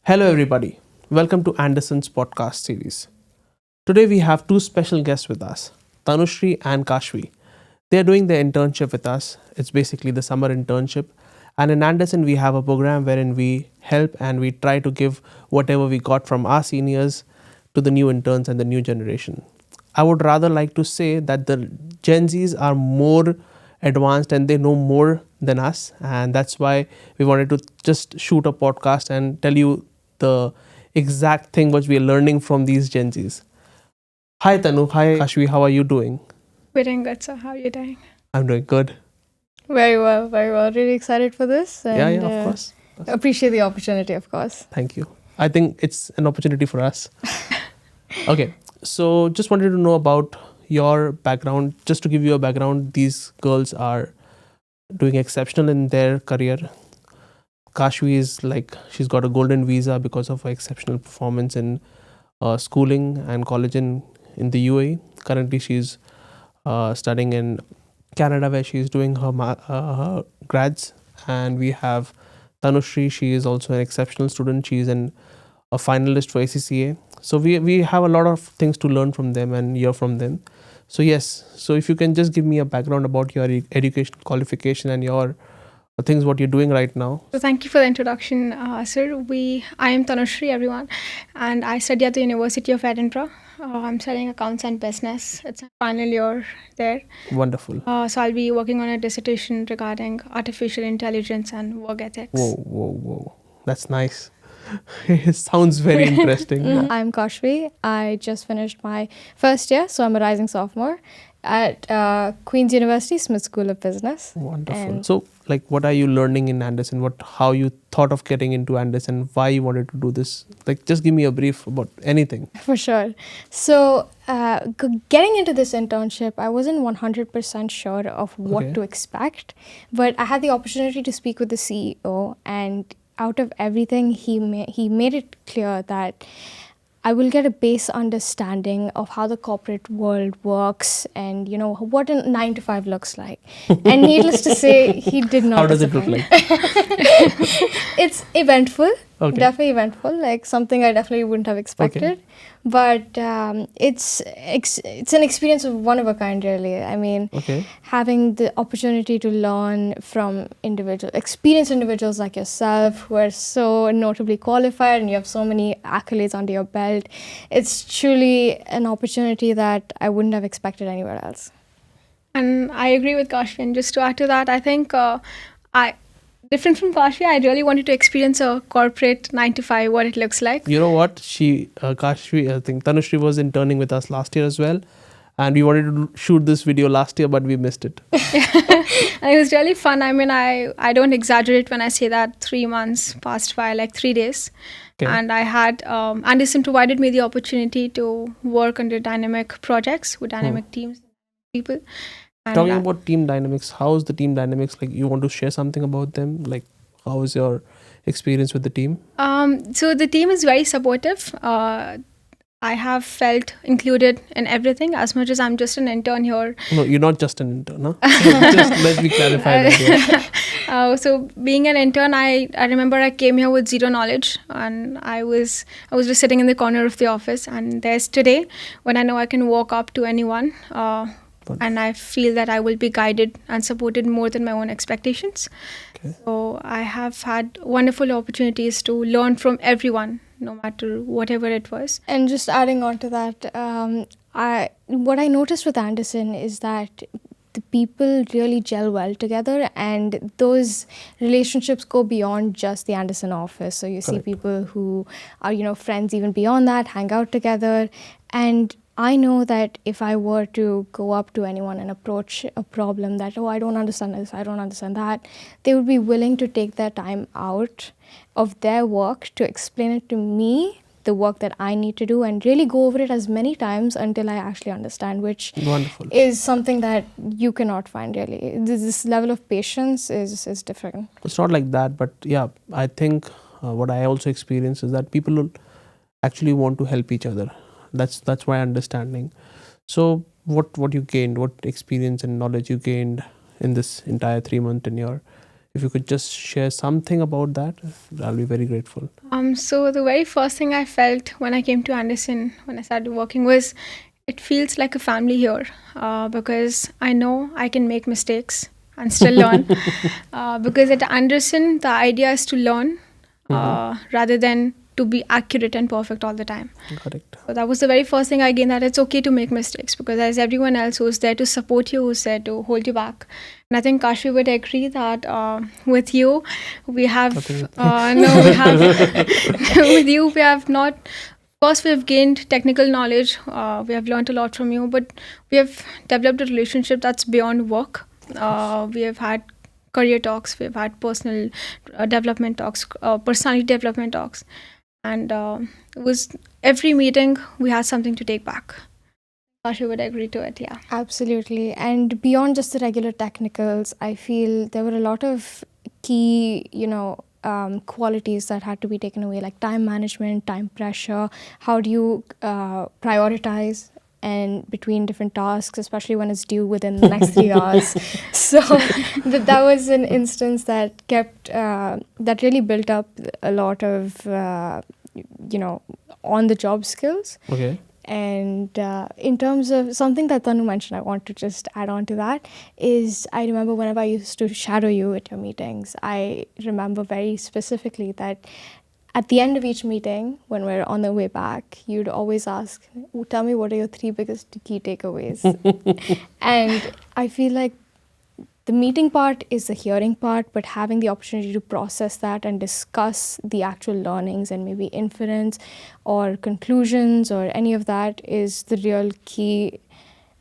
Hello, everybody. Welcome to Andersen's podcast series. Today, we have two special guests with us, Tanushree and Kashvi. They are doing the internship with us. It's basically the summer internship. And in Andersen, we have a program wherein we help and we try to give whatever we got from our seniors to the new interns and the new generation. I would rather like to say that the Gen Zs are more advanced and they know more than us. And that's why we wanted to just shoot a podcast and tell you the exact thing which we are learning from these Gen Zs. Hi Tanu, hi Kashvi, how are you doing? We're doing good, so how are you doing? I'm doing good. Very well, very well. Really excited for this and Of course. appreciate the opportunity, of course. Thank you. I think it's an opportunity for us. Okay, so just wanted to know about your background. Just to give you a background, these girls are doing exceptional in their career. Kashvi is like she's got a golden visa because of her exceptional performance in schooling and college in the UAE. Currently, she's studying in Canada where she's doing her grads. And we have Tanushree. She is also an exceptional student. She's a finalist for ACCA. So we have a lot of things to learn from them and hear from them. So yes, so if you can just give me a background about your education qualification and your things what you're doing right now. So thank you for the introduction, sir. I am Tanushree, everyone, and I study at the University of Edinburgh. I'm studying accounts and business. It's a final year there. Wonderful. So I'll be working on a dissertation regarding artificial intelligence and work ethics. Whoa. That's nice. It sounds very interesting. I'm Kashvi. I just finished my first year, so I'm a rising sophomore at Queen's University Smith School of Business. Wonderful. And So, like, what are you learning in Andersen? How you thought of getting into Andersen? Why you wanted to do this? Like, just give me a brief about anything. for sure. So, getting into this internship, I wasn't 100% sure of what Okay. to expect, but I had the opportunity to speak with the CEO, and out of everything, he made it clear that I will get a base understanding of how the corporate world works and, what a 9 to 5 looks like. And needless to say, he did not How does it look disappoint. like? It's eventful, Okay. definitely eventful, like something I definitely wouldn't have expected. But it's an experience of one of a kind, really. I mean, Okay. having the opportunity to learn from experienced individuals like yourself who are so notably qualified and you have so many accolades under your belt, it's truly an opportunity that I wouldn't have expected anywhere else. And I agree with Kashvi. And just to add to that, I think different from Kashvi, I really wanted to experience a corporate 9 to 5, what it looks like. You know what? Kashvi, I think Tanushree was interning with us last year as well. And we wanted to shoot this video last year, but we missed it. And it was really fun. I mean, I don't exaggerate when I say that 3 months passed by, like 3 days. Okay. And I had, Andersen provided me the opportunity to work under dynamic projects with dynamic teams, people. And Talking about team dynamics, how's the team dynamics? Like, you want to share something about them? Like, how is your experience with the team? So the team is very supportive. I have felt included in everything as much as I'm just an intern here. No, you're not just an intern, huh? Just let me clarify that. Yeah. So being an intern, I remember I came here with zero knowledge, and I was just sitting in the corner of the office. And there's today when I know I can walk up to anyone, and I feel that I will be guided and supported more than my own expectations. Okay. So I have had wonderful opportunities to learn from everyone, no matter whatever it was. And just adding on to that, what I noticed with Andersen is that the people really gel well together, and those relationships go beyond just the Andersen office. So you see Correct. people who are, friends even beyond that, hang out together. And I know that if I were to go up to anyone and approach a problem that, I don't understand this, I don't understand that, they would be willing to take their time out of their work to explain it to me, the work that I need to do, and really go over it as many times until I actually understand, which Wonderful. is something that you cannot find really. This level of patience is different. It's not like that, but yeah, I think what I also experience is that people will actually want to help each other. That's my understanding. So what you gained, what experience and knowledge you gained in this entire 3-month tenure If you could just share something about that, I'll be very grateful. So the very first thing I felt when I came to Andersen, when I started working, was it feels like a family here, because I know I can make mistakes and still learn. Because at Andersen, the idea is to learn rather than to be accurate and perfect all the time. Correct. So that was the very first thing I gained, that it's okay to make mistakes, because there's everyone else who's there to support you, who's there to hold you back. And I think Kashvi would agree that with you, we have with you we have not. Of course, we have gained technical knowledge. We have learned a lot from you, but we have developed a relationship that's beyond work. We have had career talks, we have had personal development talks, personality development talks, and it was every meeting we had something to take back. Kashvi would agree to it, yeah. Absolutely. And beyond just the regular technicals, I feel there were a lot of key, qualities that had to be taken away, like time management, time pressure. How do you prioritize and between different tasks, especially when it's due within the next 3 hours. So that was an instance that kept, that really built up a lot of, on the job skills. Okay. And in terms of something that Tanu mentioned, I want to just add on to that, is I remember whenever I used to shadow you at your meetings, I remember very specifically that at the end of each meeting, when we're on the way back, you'd always ask, tell me what are your 3 biggest key takeaways? And I feel like the meeting part is the hearing part, but having the opportunity to process that and discuss the actual learnings and maybe inference or conclusions or any of that is the real key.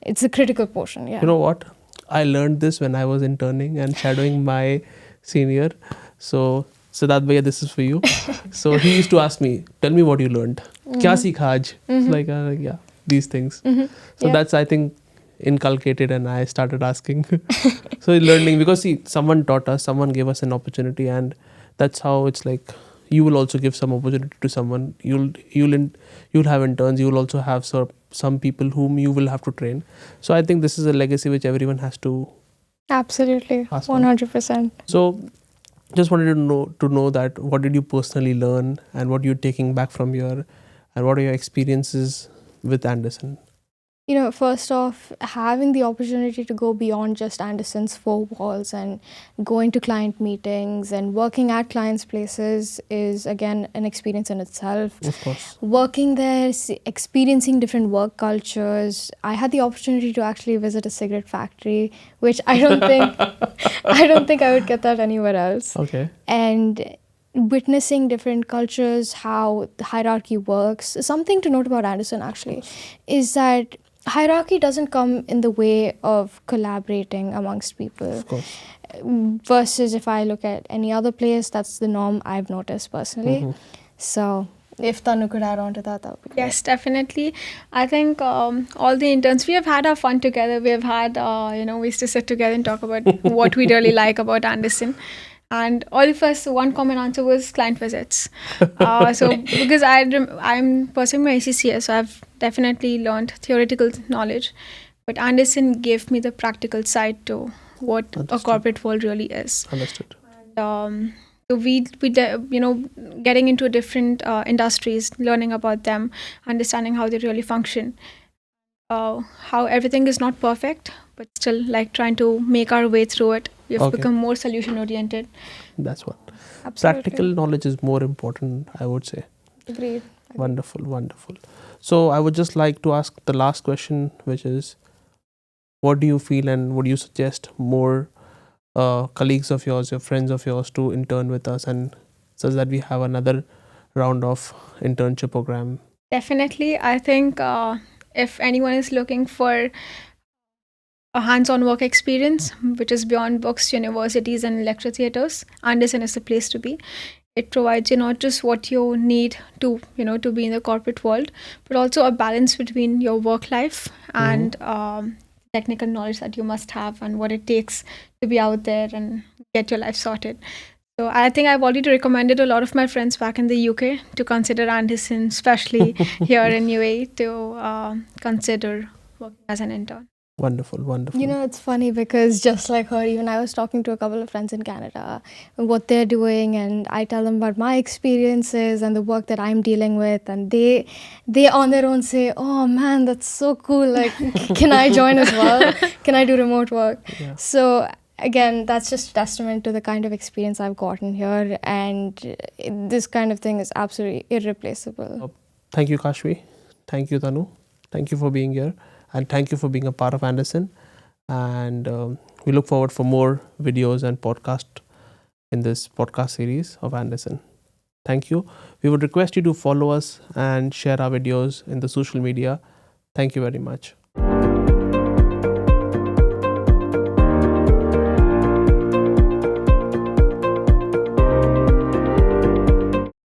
It's a critical portion, yeah. You know what? I learned this when I was interning and shadowing my senior. So Siddharth Bhaiya, this is for you. So he used to ask me, tell me what you learned. Kya seekha aaj? Like, yeah, these things. So that's, I think, inculcated, and I started asking. So learning, because see, someone taught us, someone gave us an opportunity, and that's how it's like. You will also give some opportunity to someone. You'll have interns. You will also have some people whom you will have to train. So I think this is a legacy which everyone has to. Absolutely, 100%. So just wanted to know that what did you personally learn, and what you're taking back from here, and what are your experiences with Andersen? First off, having the opportunity to go beyond just Andersen's 4 walls and going to client meetings and working at clients' places is, again, an experience in itself. Of course. Working there, experiencing different work cultures. I had the opportunity to actually visit a cigarette factory, which I don't think I would get that anywhere else. Okay. And witnessing different cultures, how the hierarchy works. Something to note about Andersen, actually, is that hierarchy doesn't come in the way of collaborating amongst people. Of course. Versus if I look at any other place, that's the norm I've noticed personally. So if Tanu could add on to that, that would be great. Yes, definitely. I think all the interns, we have had our fun together. We have had, we used to sit together and talk about what we really like about Andersen. And all of us, one common answer was client visits. So because I'm pursuing my ACCS, so I've definitely learned theoretical knowledge. But Andersen gave me the practical side to what a corporate world really is. Understood. And, so we getting into different industries, learning about them, understanding how they really function, how everything is not perfect, but still like trying to make our way through it. We have become more solution oriented. That's what. Absolutely. Practical knowledge is more important, I would say. Agreed. Wonderful, wonderful. So I would just like to ask the last question, which is, what do you feel and would you suggest more colleagues of yours, your friends of yours, to intern with us, and so that we have another round of internship program? Definitely. I think if anyone is looking for a hands-on work experience, which is beyond books, universities, and lecture theaters, Andersen is the place to be. It provides you not just what you need to, to be in the corporate world, but also a balance between your work life and technical knowledge that you must have and what it takes to be out there and get your life sorted. So I think I've already recommended a lot of my friends back in the UK to consider Andersen, especially here in UAE, to consider working as an intern. Wonderful, wonderful. You know, it's funny because just like her, even I was talking to a couple of friends in Canada, what they're doing, and I tell them about my experiences and the work that I'm dealing with, and they on their own say, "Oh man, that's so cool! Like, can I join as well? Can I do remote work?" Yeah. So again, that's just a testament to the kind of experience I've gotten here, and this kind of thing is absolutely irreplaceable. Thank you, Kashvi. Thank you, Tanu. Thank you for being here, and thank you for being a part of Andersen. And we look forward for more videos and podcast in this podcast series of Andersen. Thank you. We would request you to follow us and share our videos in the social media. Thank you very much.